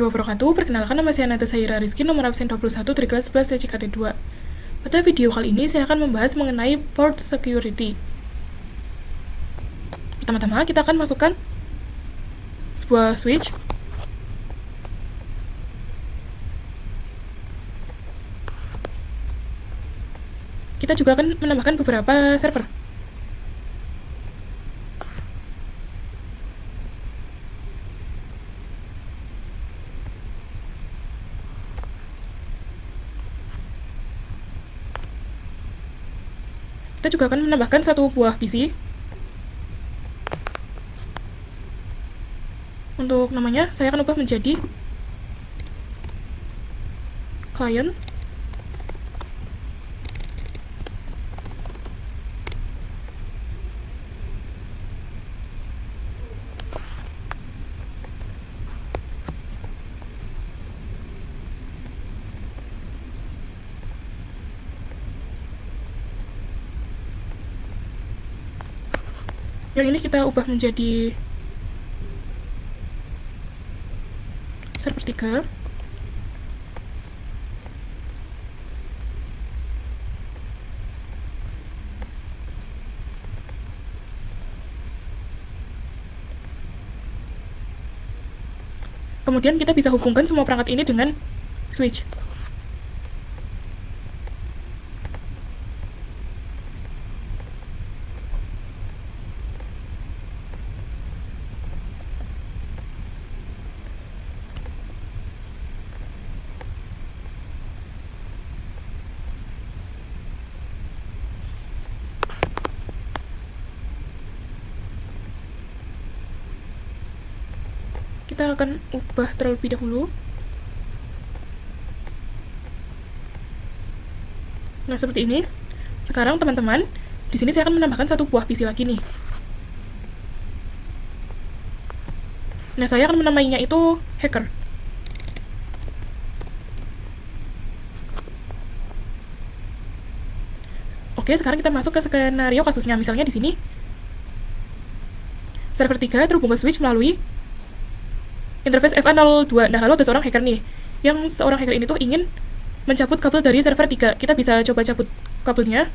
warahmatullahi wabarakatuh. Perkenalkan, nama saya Nata Saira Rizky, nomor absen 21 dari kelas 11 CKT2. Pada video kali ini saya akan membahas mengenai port security. Pertama-tama kita akan masukkan sebuah switch. Kita juga akan menambahkan beberapa server. Kita juga akan menambahkan satu buah PC. Untuk namanya, saya akan ubah menjadi client. Yang ini kita ubah menjadi server 3. Kemudian kita bisa hubungkan semua perangkat ini dengan switch. Kita akan ubah terlebih dahulu. Nah, seperti ini. Sekarang teman-teman, di sini saya akan menambahkan satu buah PC lagi nih. Nah, saya akan menamainya itu hacker. Oke, sekarang kita masuk ke skenario kasusnya. Misalnya di sini server 3 terhubung ke switch melalui interface FA02. Nah, lalu ada seorang hacker nih. Yang seorang hacker ini tuh ingin mencabut kabel dari server 3. Kita bisa coba cabut kabelnya.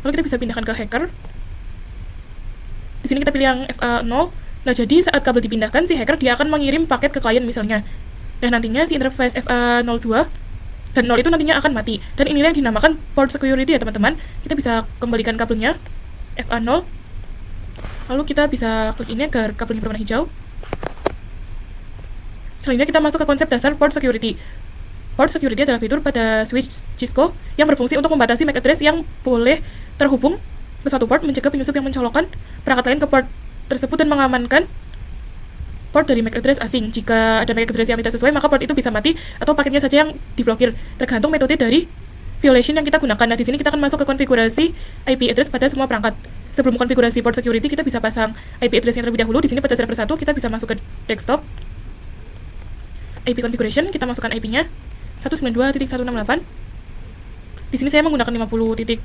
Lalu kita bisa pindahkan ke hacker. Di sini kita pilih yang FA0. Nah, jadi saat kabel dipindahkan, si hacker dia akan mengirim paket ke klien misalnya. Nah, nantinya si interface FA02 dan 0 itu nantinya akan mati. Dan inilah yang dinamakan port security ya teman-teman. Kita bisa kembalikan kabelnya FA0. Lalu kita bisa klik ini agar kabelnya berwarna hijau. Selanjutnya kita masuk ke konsep dasar port security. Port security adalah fitur pada switch Cisco yang berfungsi untuk membatasi MAC address yang boleh terhubung ke suatu port, mencegah penyusup yang mencolokkan perangkat lain ke port tersebut dan mengamankan port dari MAC address asing. Jika ada MAC address yang tidak sesuai, maka port itu bisa mati atau paketnya saja yang diblokir, tergantung metode dari violation yang kita gunakan. Nah, di sini kita akan masuk ke konfigurasi IP address pada semua perangkat. Sebelum konfigurasi port security, kita bisa pasang IP address-nya terlebih dahulu. Di sini pada server 1 kita bisa masuk ke desktop. IP configuration, kita masukkan IP-nya 192.168. Di sini saya menggunakan 50.1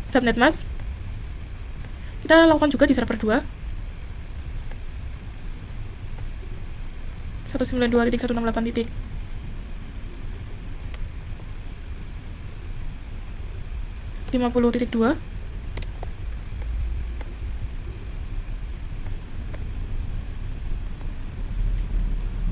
subnet mask. Kita lakukan juga di server 2. 192.168. 50.2.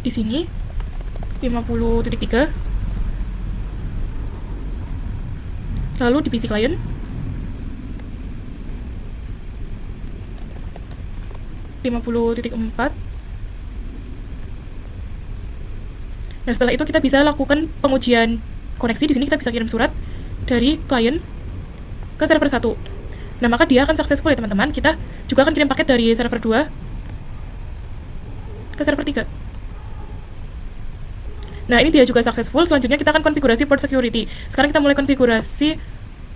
Di sini 50.3. Lalu di PC client (50.4). Nah, setelah itu kita bisa lakukan pengujian koneksi. Di sini kita bisa kirim surat dari klien ke server 1. Nah, maka dia akan successful ya teman-teman. Kita juga akan kirim paket dari server 2 ke server 3. Nah, ini dia juga successful. Selanjutnya kita akan konfigurasi port security. Sekarang kita mulai konfigurasi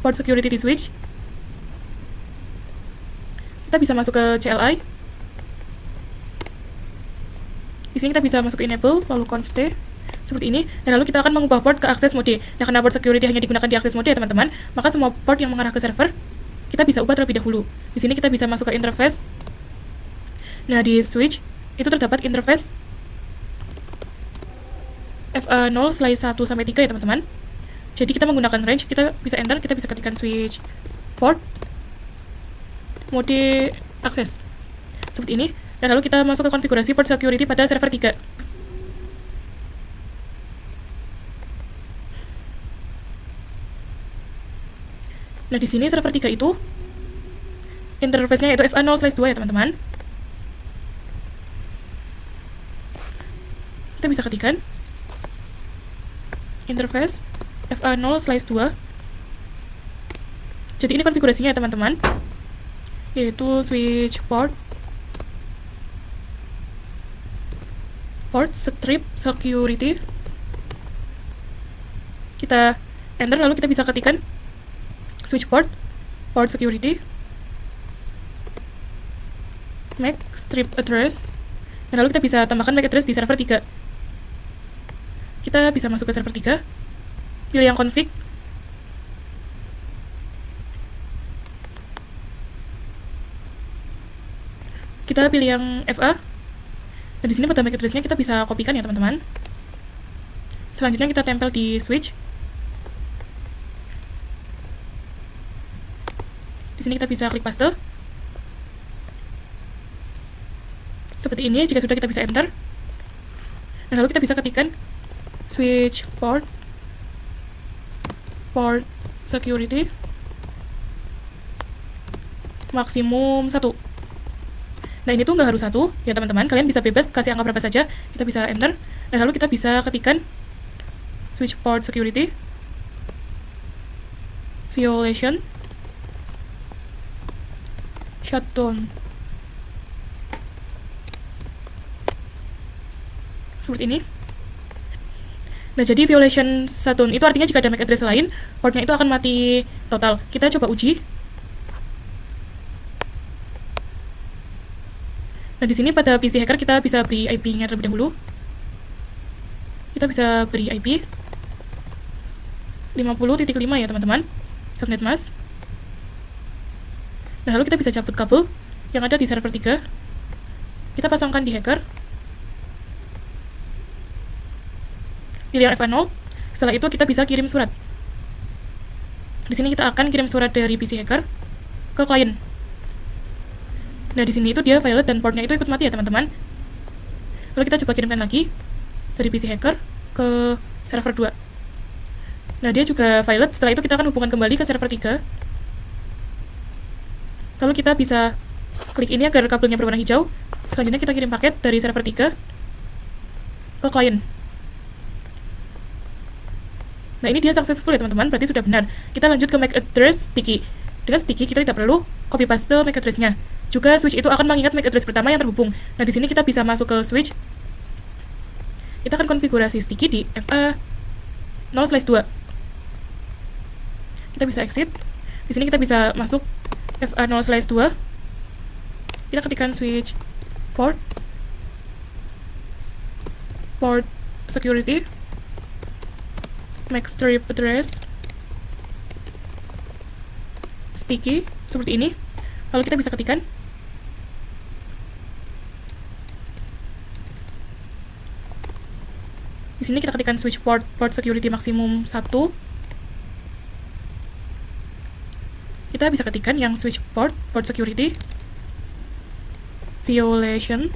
port security di switch. Kita bisa masuk ke CLI. Di sini kita bisa masuk ke enable, lalu conf t seperti ini. Dan lalu kita akan mengubah port ke access mode. Nah, karena port security hanya digunakan di access mode ya teman-teman, maka semua port yang mengarah ke server kita bisa ubah terlebih dahulu. Di sini kita bisa masuk ke interface. Nah, di switch itu terdapat interface FA0/1 sampai 3 ya teman-teman. Jadi kita menggunakan range, kita bisa enter, kita bisa ketikkan switch port mode akses seperti ini, dan lalu kita masuk ke konfigurasi port security pada server 3. Nah, di sini server 3 itu interface-nya yaitu FA0/2 ya teman-teman. Kita bisa ketikkan interface FA0/2. Jadi ini konfigurasinya ya teman-teman, yaitu switch port strip security. Kita enter, lalu kita bisa ketikkan switch port security MAC strip address, dan lalu kita bisa tambahkan MAC address di server 3. Kita bisa masuk ke server 3, pilih yang config, kita pilih yang FA, dan di sini pada MAC address-nya kita bisa kopikan ya teman-teman. Selanjutnya kita tempel di switch. Di sini kita bisa klik paste. Seperti ini, jika sudah kita bisa enter. Dan lalu kita bisa ketikkan switch port security maksimum 1. Nah, ini tuh nggak harus 1 ya teman-teman, kalian bisa bebas kasih angka berapa saja. Kita bisa enter, dan lalu kita bisa ketikkan switch port security violation shutdown seperti ini. Nah, jadi violation shutdown itu artinya jika ada MAC address lain, portnya itu akan mati total. Kita coba uji. Nah, di sini pada PC hacker kita bisa beri IP-nya terlebih dahulu. Kita bisa beri IP 50.5 ya teman-teman, subnet mask. Nah, lalu kita bisa cabut kabel yang ada di server 3. Kita pasangkan di hacker. Pilih yang FA0. Setelah itu kita bisa kirim surat. Di sini kita akan kirim surat dari PC hacker ke klien. Nah, di sini itu dia violet dan portnya itu ikut mati ya teman-teman. Lalu kita coba kirimkan lagi dari PC hacker ke server 2. Nah, dia juga violet. Setelah itu kita akan hubungkan kembali ke server 3. Lalu kita bisa klik ini agar kabelnya berwarna hijau. Selanjutnya kita kirim paket dari server 3 ke klien. Nah, ini dia successful ya teman-teman, berarti sudah benar. Kita lanjut ke MAC address sticky. Dengan sticky kita tidak perlu copy paste MAC address-nya. Juga switch itu akan mengingat MAC address pertama yang terhubung. Nah, di sini kita bisa masuk ke switch. Kita akan konfigurasi sticky di FA0/2. Kita bisa exit. Di sini kita bisa masuk FA0/2. Kita ketikkan switch port security MAC strip address sticky seperti ini. Lalu kita bisa ketikkan di sini, kita ketikkan switch port security maksimum 1. Kita bisa ketikkan yang switch port security violation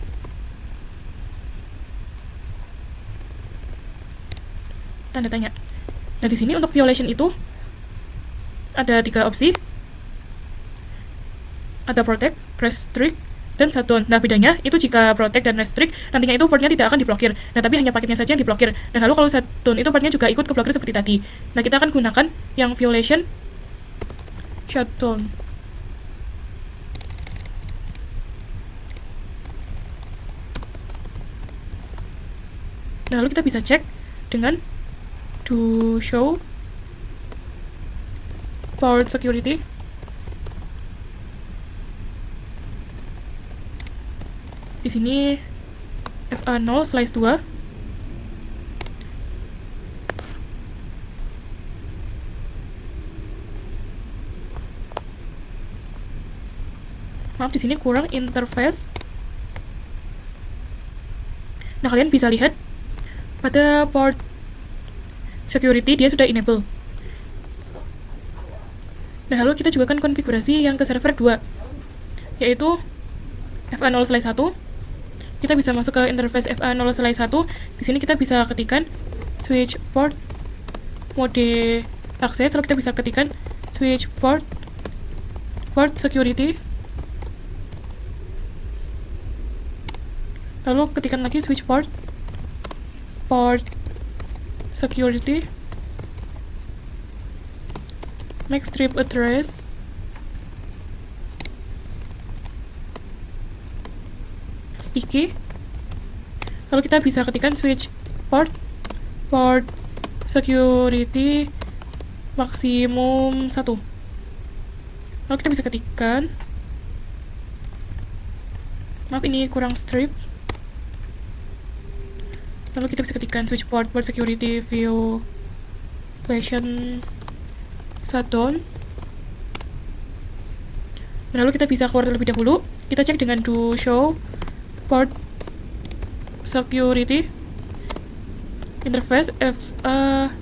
tanda tanya. Nah, di sini untuk violation itu ada 3 opsi. Ada protect, restrict, dan shutdown. Nah, bedanya itu jika protect dan restrict, nantinya itu portnya tidak akan diblokir. Nah, tapi hanya paketnya saja yang diblokir. Dan lalu kalau shutdown itu portnya juga ikut keblokir seperti tadi. Nah, kita akan gunakan yang violation shutdown. Nah, lalu kita bisa cek dengan do show port security. Di sini FA0/2. Maaf, di sini kurang interface. Nah, kalian bisa lihat pada port security dia sudah enable. Nah, lalu kita juga akan konfigurasi yang ke server 2, yaitu FA0/1. Kita bisa masuk ke interface FA0/1. Di sini kita bisa ketikkan switch port mode akses, lalu kita bisa ketikkan switch port security. Lalu ketikkan lagi switch port security, make strip address, sticky. Lalu kita bisa ketikkan switch port security maksimum 1. Lalu kita bisa ketikkan, maaf ini kurang strip. Lalu kita bisa ketikkan switch port security violation shutdown. Lalu kita bisa keluar terlebih dahulu. Kita cek dengan do show port security interface FA0/1.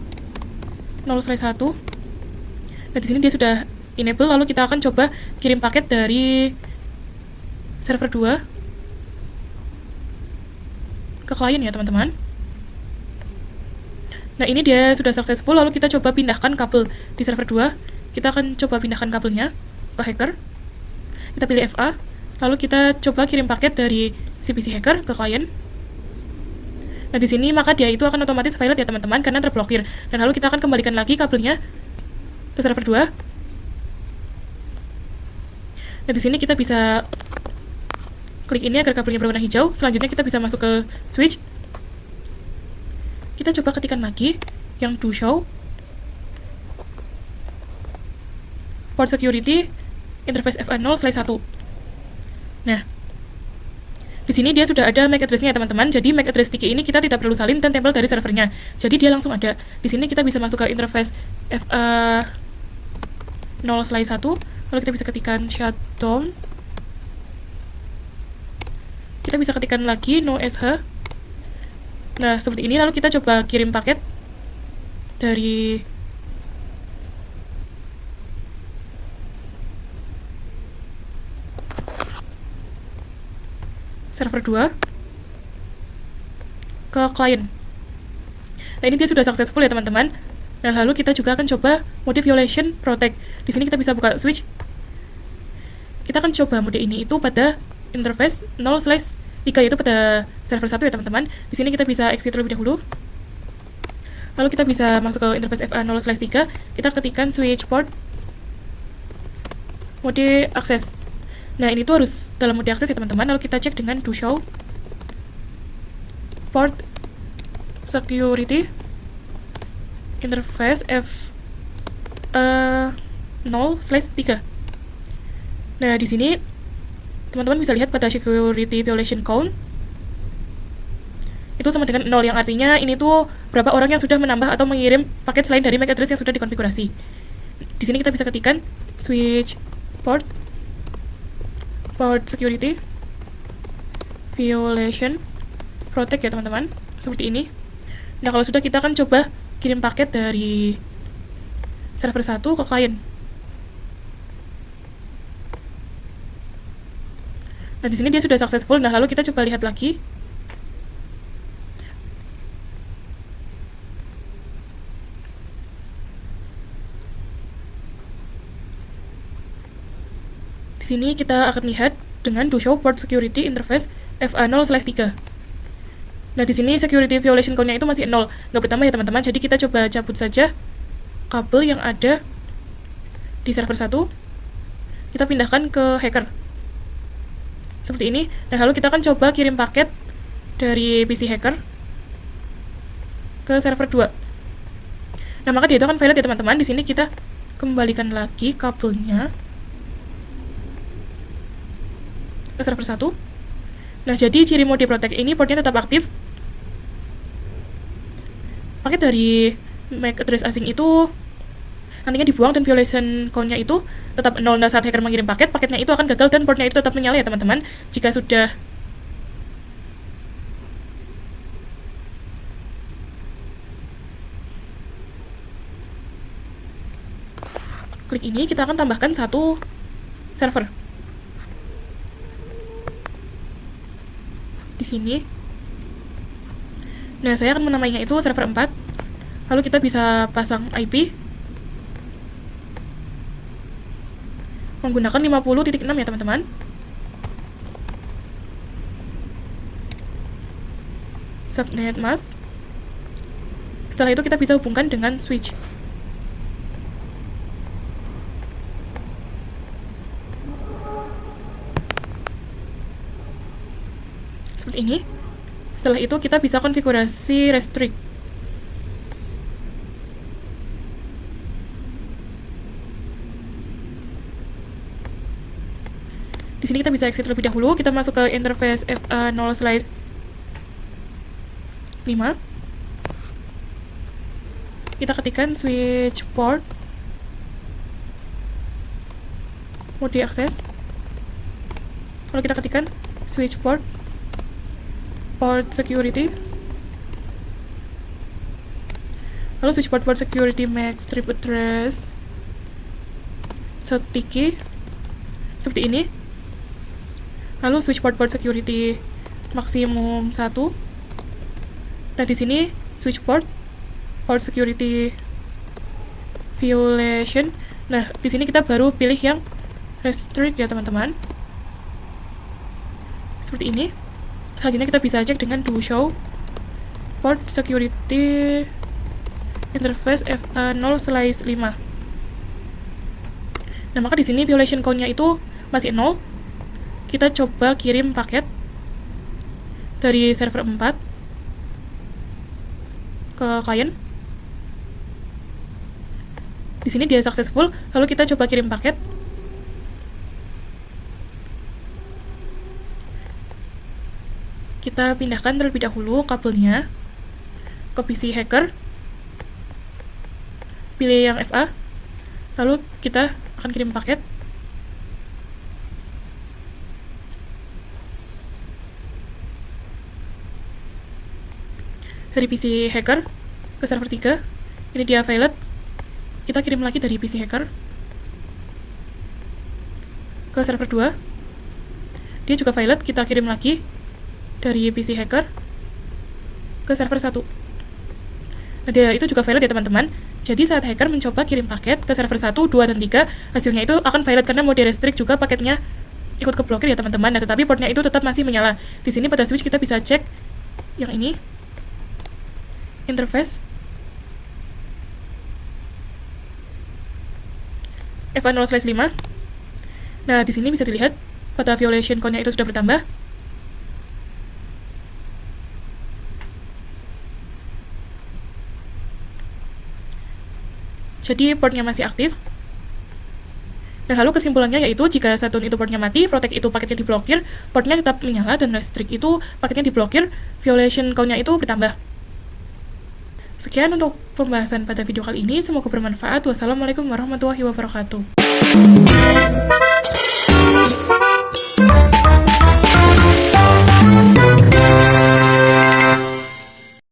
Nah, di sini dia sudah enable. Lalu kita akan coba kirim paket dari server 2 ke klien ya teman-teman. Nah, ini dia sudah successful. Lalu kita coba pindahkan kabel di server 2. Kita akan coba pindahkan kabelnya ke hacker. Kita pilih FA. Lalu kita coba kirim paket dari si PC hacker ke klien. Nah, di sini maka dia itu akan otomatis violet ya teman-teman, karena terblokir. Dan lalu kita akan kembalikan lagi kabelnya ke server 2. Nah, di sini kita bisa klik ini agar kabelnya berwarna hijau. Selanjutnya kita bisa masuk ke switch. Kita coba ketikkan lagi yang do show port security interface FA0/1. Nah, di sini dia sudah ada MAC address-nya ya teman-teman. Jadi MAC address sticky ini kita tidak perlu salin dan tempel dari servernya. Jadi dia langsung ada. Di sini kita bisa masuk ke interface FA0/1. Lalu kita bisa ketikkan shutdown. Kita bisa ketikkan lagi no sh. Nah, seperti ini. Lalu kita coba kirim paket dari server 2 ke klien. Nah, ini dia sudah successful ya teman-teman. Nah, lalu kita juga akan coba mode violation protect. Di sini kita bisa buka switch. Kita akan coba mode ini itu pada interface 0/3, yaitu pada server 1 ya teman-teman. Di sini kita bisa exit terlebih dahulu. Lalu kita bisa masuk ke interface FA0/3. Kita ketikkan switch port mode akses. Nah, ini tuh harus dalam mode akses ya teman-teman. Lalu kita cek dengan do show port security interface F0/3. Nah, di sini teman-teman bisa lihat pada security violation count itu sama dengan 0, yang artinya ini tuh berapa orang yang sudah menambah atau mengirim paket selain dari MAC address yang sudah dikonfigurasi. Di sini kita bisa ketikkan switch port security violation protect ya teman-teman, seperti ini. Nah, kalau sudah, kita akan coba kirim paket dari server 1 ke klien. Nah, di sini dia sudah successful. Nah, lalu kita coba lihat lagi. Di sini kita akan lihat dengan do show port security interface FA0/3. Nah, di sini security violation count-nya itu masih 0, nggak bertambah ya teman-teman. Jadi kita coba cabut saja kabel yang ada di server 1. Kita pindahkan ke hacker. Seperti ini. Nah, lalu kita akan coba kirim paket dari PC hacker ke server 2. Nah, maka dia itu akan valid ya teman-teman. Di sini kita kembalikan lagi kabelnya ke server 1. Nah, jadi ciri mode protect ini portnya tetap aktif. Paket dari MAC address asing itu nantinya dibuang dan violation count-nya itu tetap 0. Nah, saat hacker mengirim paket, paketnya itu akan gagal dan portnya itu tetap menyala ya teman-teman. Jika sudah klik ini, kita akan tambahkan satu server. Di sini. Nah, saya akan menamainya itu server 4. Lalu kita bisa pasang IP menggunakan 50.6 ya teman-teman. Subnet mask. Setelah itu kita bisa hubungkan dengan switch. Seperti ini. Setelah itu kita bisa konfigurasi restrict. Di sini kita bisa exit terlebih dahulu. Kita masuk ke interface FA0/5. Kita ketikkan switch port, mau diakses. Lalu kita ketikkan switch port, port security. Lalu switch port security max strip address sticky seperti ini. Lalu switch port security maksimum 1. Dan di sini switch port security violation. Nah, di sini kita baru pilih yang restrict ya teman-teman. Seperti ini. Selanjutnya kita bisa cek dengan do show port security interface FA0/5. Nah, maka di sini violation count-nya itu masih 0. Kita coba kirim paket dari server 4 ke klien. Di sini dia successful, lalu kita coba kirim paket. Kita pindahkan terlebih dahulu kabelnya ke PC hacker. Pilih yang FA. Lalu kita akan kirim paket. Dari PC hacker ke server 3. Ini dia violet. Kita kirim lagi dari PC hacker ke server 2. Dia juga violet, kita kirim lagi dari PC hacker ke server 1. Nah, dia itu juga violet ya teman-teman. Jadi saat hacker mencoba kirim paket ke server 1, 2, dan 3, hasilnya itu akan violet karena mau di-restrict juga paketnya ikut keblokir ya teman-teman. Nah, tetapi portnya itu tetap masih menyala. Di sini pada switch kita bisa cek yang ini. Interface FA0/5. Nah, di sini bisa dilihat pada violation count-nya itu sudah bertambah. Jadi portnya masih aktif. Nah, lalu kesimpulannya yaitu jika Saturn itu portnya mati, protect itu paketnya diblokir, portnya tetap menyala, dan restrict itu paketnya diblokir, violation count-nya itu bertambah. Sekian untuk pembahasan pada video kali ini, semoga bermanfaat. Wassalamualaikum warahmatullahi wabarakatuh.